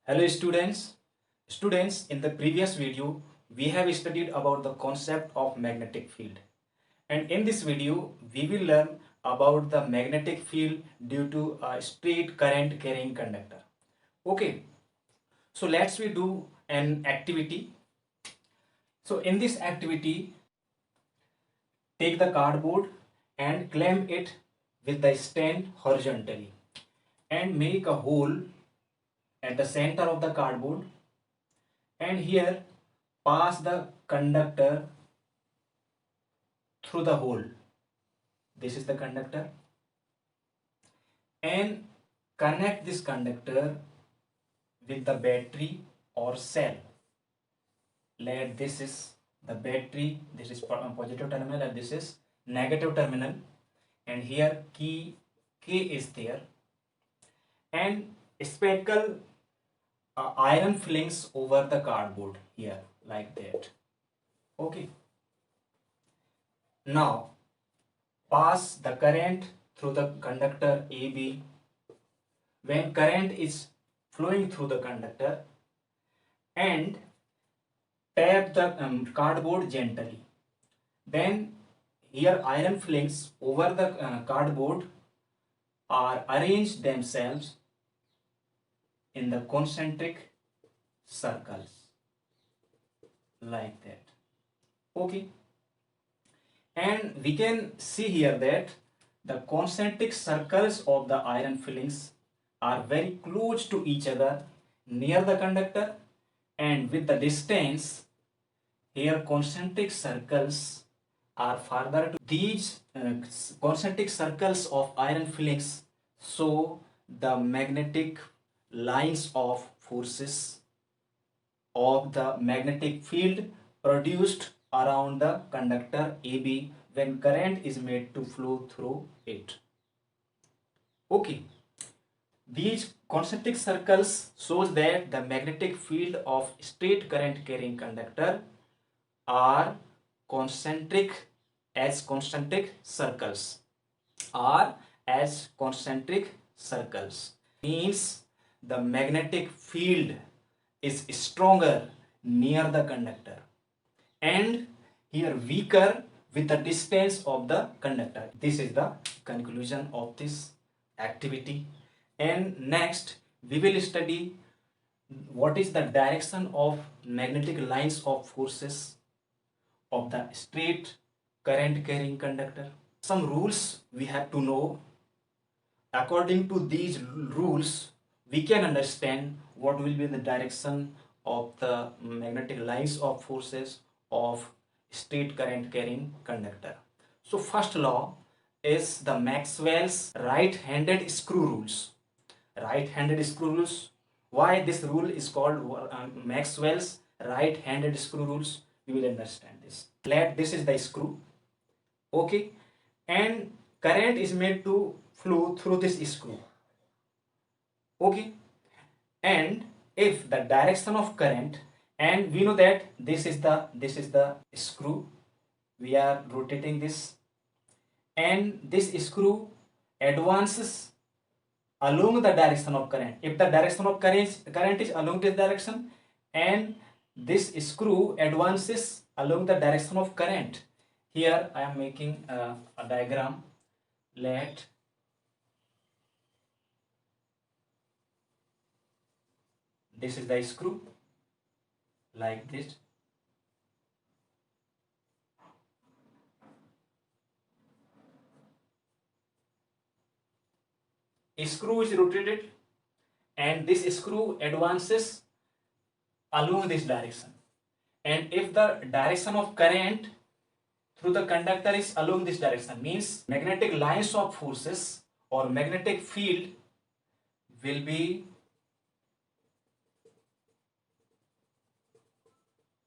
Hello students. Students, in the previous video, we have studied about the concept of magnetic field. And in this video, we will learn about the magnetic field due to a straight current carrying conductor. Okay, so let's we do an activity. So in this activity, take the cardboard and clamp it with the stand horizontally and make a hole at the center of the cardboard, and here pass the conductor through the hole. This is the conductor, and connect this conductor with the battery or cell. Let this is the battery, this is positive terminal and this is negative terminal, and here key K is there, and spherical iron flings over the cardboard here like that. Okay, now pass the current through the conductor AB. When current is flowing through the conductor, and tap the cardboard gently, then here iron flings over the cardboard are arranged themselves in the concentric circles like that. Okay, and we can see here that the concentric circles of the iron fillings are very close to each other near the conductor, and with the distance here concentric circles are farther to these concentric circles of iron fillings show the magnetic lines of forces of the magnetic field produced around the conductor AB when current is made to flow through it. Okay, these concentric circles shows that the magnetic field of straight current carrying conductor are concentric circles, are as concentric circles, means the magnetic field is stronger near the conductor and here weaker with the distance of the conductor. This is the conclusion of this activity, and next we will study what is the direction of magnetic lines of forces of the straight current carrying conductor. Some rules we have to know. According to these rules, we can understand what will be the direction of the magnetic lines of forces of straight current carrying conductor. So first law is the Maxwell's right-handed screw rules. Right-handed screw rules. Why this rule is called Maxwell's right-handed screw rules? We will understand this. Let this is the screw. Okay, and current is made to flow through this screw. Okay, and if the direction of current, and we know that this is the screw, we are rotating this, and this screw advances along the direction of current. If the direction of current is along this direction, and this screw advances along the direction of current, here I am making a diagram. Let this is the screw like this. A screw is rotated and this screw advances along this direction, and if the direction of current through the conductor is along this direction, means magnetic lines of forces or magnetic field will be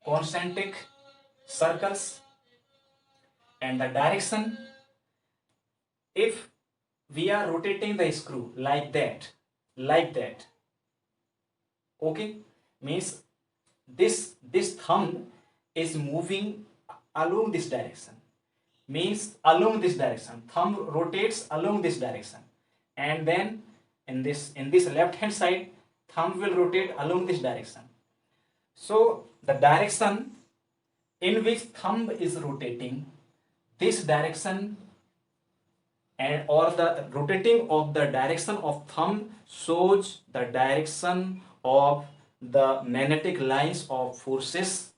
concentric circles, and the direction, if we are rotating the screw like that, okay, means this thumb is moving along this direction, means along this direction, thumb rotates along this direction, and then in this left hand side thumb will rotate along this direction. So the direction in which thumb is rotating, this direction and or the rotating of the direction of thumb shows the direction of the magnetic lines of forces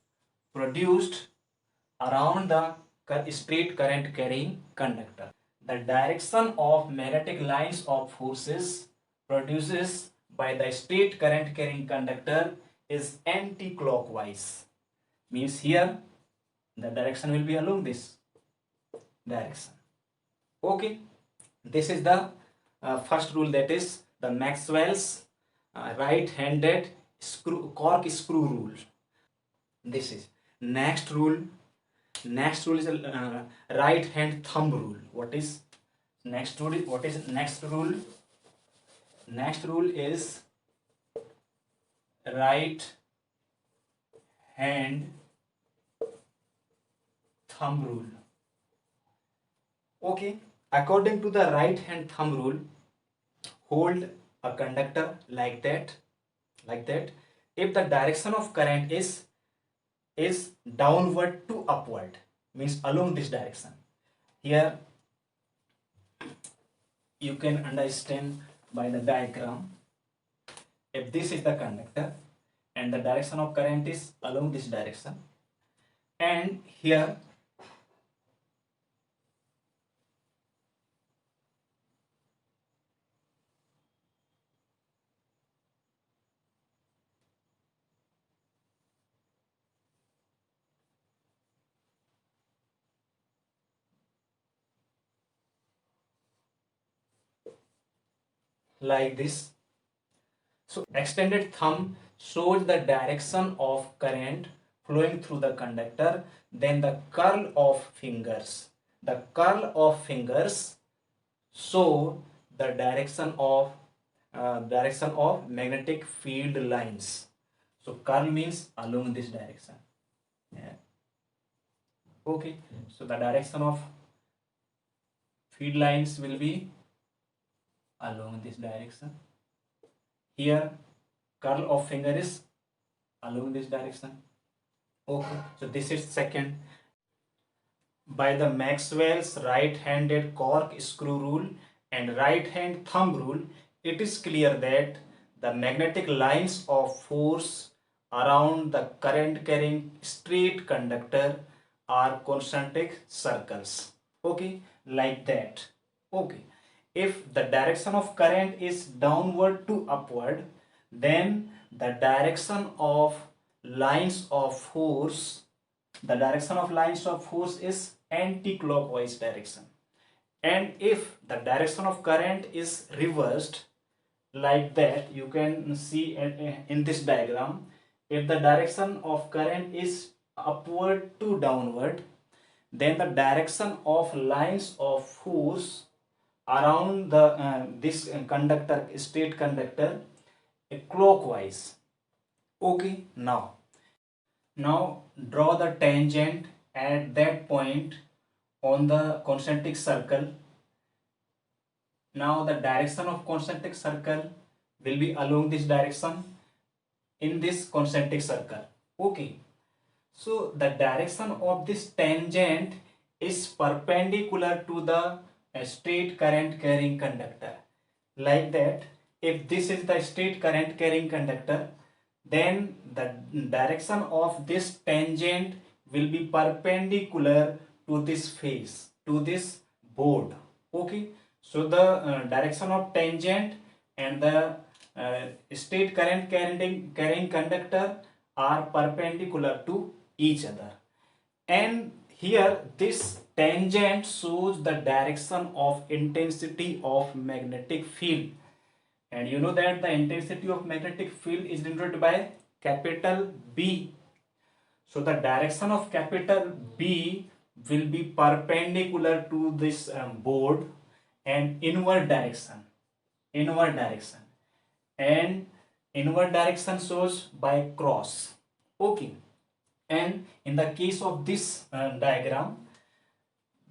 produced around the straight current carrying conductor. The direction of magnetic lines of forces produces by the straight current carrying conductor is anti-clockwise. Means here the direction will be along this direction. Okay, this is the first rule, that is the Maxwell's right-handed cork screw rule. This is next rule. Next rule is a right hand thumb rule. What is next rule? What is next rule? Next rule is right hand thumb rule. Okay, according to the right hand thumb rule, hold a conductor like that. If the direction of current is downward to upward, means along this direction. Here you can understand by the diagram. If this is the conductor and the direction of current is along this direction, and here like this. So extended thumb shows the direction of current flowing through the conductor. Then the curl of fingers. The curl of fingers show the direction of magnetic field lines. So curl means along this direction. Yeah. Okay. So the direction of field lines will be along this direction. Here curl of finger is along this direction. Okay, so this is second. By the Maxwell's right-handed cork screw rule and right-hand thumb rule, it is clear that the magnetic lines of force around the current carrying straight conductor are concentric circles. Okay, like that. Okay, if the direction of current is downward to upward, then the direction of lines of force is anti-clockwise direction. And if the direction of current is reversed, like that, you can see in this diagram, if the direction of current is upward to downward, then the direction of lines of force around the this conductor, straight conductor, clockwise. Okay, now draw the tangent at that point on the concentric circle. Now the direction of concentric circle will be along this direction in this concentric circle. Okay, so the direction of this tangent is perpendicular to the straight current carrying conductor. Like that, if this is the straight current carrying conductor, then the direction of this tangent will be perpendicular to this face, to this board. Okay, so the direction of tangent and the straight current carrying conductor are perpendicular to each other, and here this tangent shows the direction of intensity of magnetic field. And you know that the intensity of magnetic field is denoted by capital B. So the direction of capital B will be perpendicular to this board and inward direction. And inward direction shows by cross. Okay. And in the case of this diagram,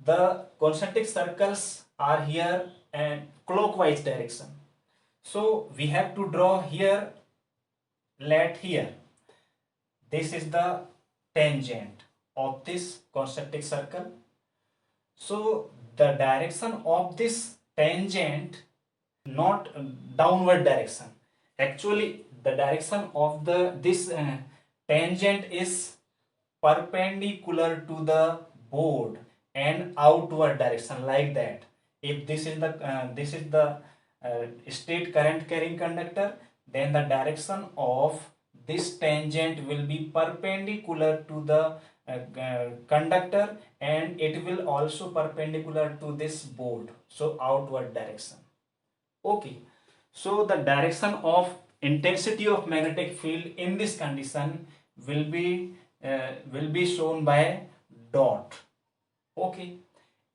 the concentric circles are here and clockwise direction. So we have to draw here let here, this is the tangent of this concentric circle. So the direction of this tangent, not downward direction, actually the direction of the this tangent is perpendicular to the board and outward direction, like that. If this is the straight current carrying conductor, then the direction of this tangent will be perpendicular to the conductor, and it will also perpendicular to this board, so outward direction. Okay, so the direction of intensity of magnetic field in this condition will be shown by dot. Okay,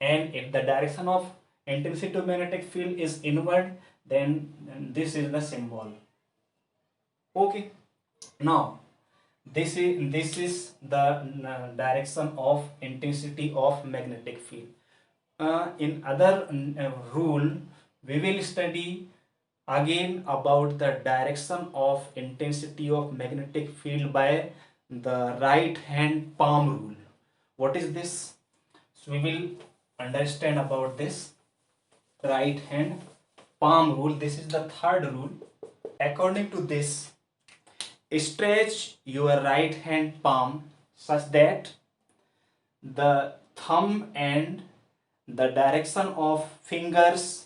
and if the direction of intensity of magnetic field is inward, then this is the symbol. Okay, now this is the direction of intensity of magnetic field. In other rule, we will study again about the direction of intensity of magnetic field by the right hand palm rule. What is this? So we will understand about this right hand palm rule. This is the third rule. According to this, stretch your right hand palm such that the thumb and the direction of fingers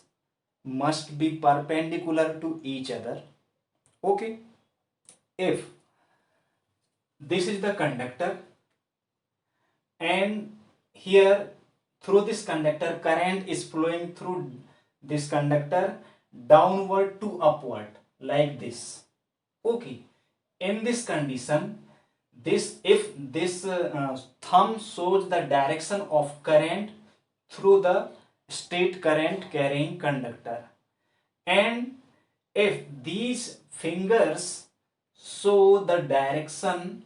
must be perpendicular to each other. Okay, if this is the conductor and here through this conductor current is flowing through this conductor downward to upward, like this. Okay, in this condition, this if this thumb shows the direction of current through the straight current carrying conductor, and if these fingers show the direction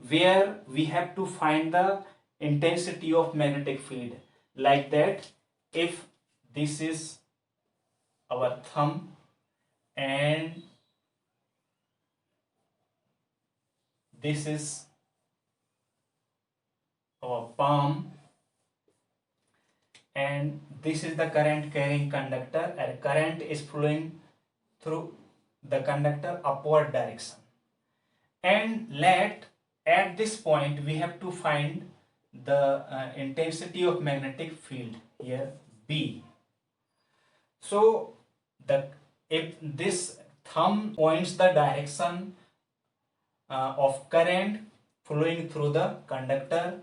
where we have to find the intensity of magnetic field, like that. If this is our thumb and this is our palm, and this is the current carrying conductor, and current is flowing through the conductor upward direction, and at this point we have to find the intensity of magnetic field here, B. So the if this thumb points the direction of current flowing through the conductor,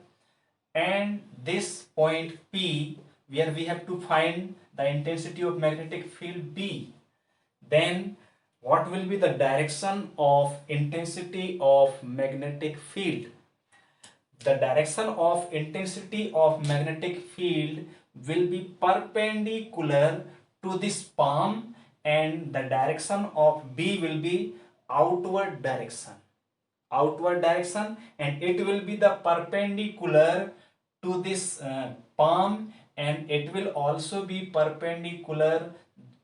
and this point P where we have to find the intensity of magnetic field B, then what will be the direction of intensity of magnetic field? The direction of intensity of magnetic field will be perpendicular to this palm, and the direction of B will be outward direction. And it will be the perpendicular to this palm, and it will also be perpendicular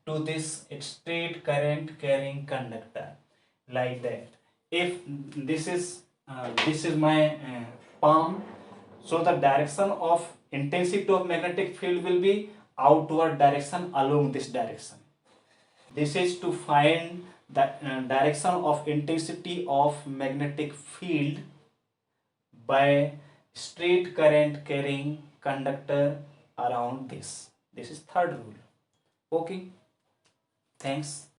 to this straight current carrying conductor, like that. If this is my palm, so the direction of intensity of magnetic field will be outward direction along this direction. This is to find the direction of intensity of magnetic field by straight current carrying conductor around this. This is third rule. Okay, thanks.